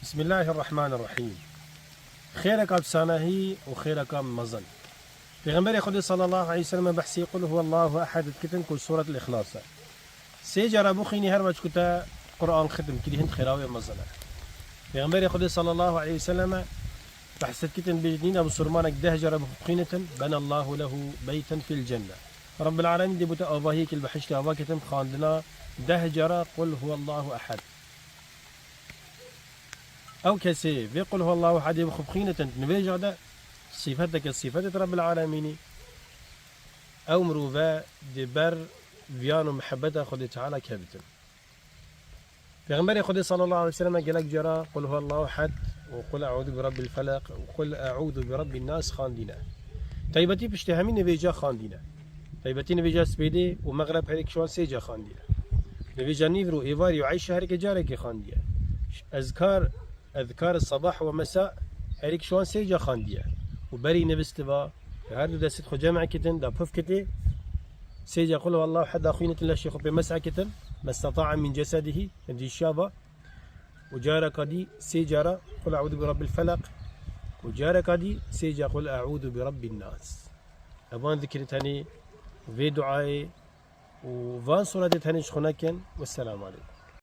بسم الله الرحمن الرحيم. خيرك بسانهي وخيرك مزن. پیغمبر خدا صلی الله علیه وسلم بحثی قل هو الله احد کتن کل سورة الاخلاص سه جرا بخینی هر وقت کتا قرآن ختم کلی هند خیراوی مزنه. پیغمبر خدا صلی الله علیه وسلم بحثت کتن بجنین ابو سرمانك 10 جرا بخینتن بنى الله له بيتا في الجنة. رب العالمين دي بوتا أباهيك البحشت أباكتم خاندنا 10 جرا قل هو الله أحد. أو كسي بيقول هو الله أحد بخبخينة نبيجع ده صفتك صفة رب العالمين أو مروفا دبر فيان محبته خد تعالى كابتن. پیغمبر خدا صلى الله عليه وسلم قالك جرا قل هو الله أحد وقل أعوذ برب الفلق وقل أعوذ برب الناس خاندنا. طيبتي بشتهمين نبيجا خاندنا. طيبتي نبيجا سبيدي ومغرب هيك شوان سيجا خاندنا. نبيجا نيفرو إيفاري وعيش هرك جارك خانديا. أذكار الصباح ومساء هريك شوان سيجا خانديا وبري نبستبا هادو دست خو جمع كتن دا بوف كتي سيجا قل والله حد أخوينة الله شيخ بمسعى كتن ما استطاع من جسده عندي الشابة وجارة قدي سيجارة قل أعوذ برب الفلق وجارة قدي سيجا قل أعوذ برب الناس. أبان ذكرتني في دعائي وفان صورة تهنيش خناكن والسلام عليكم.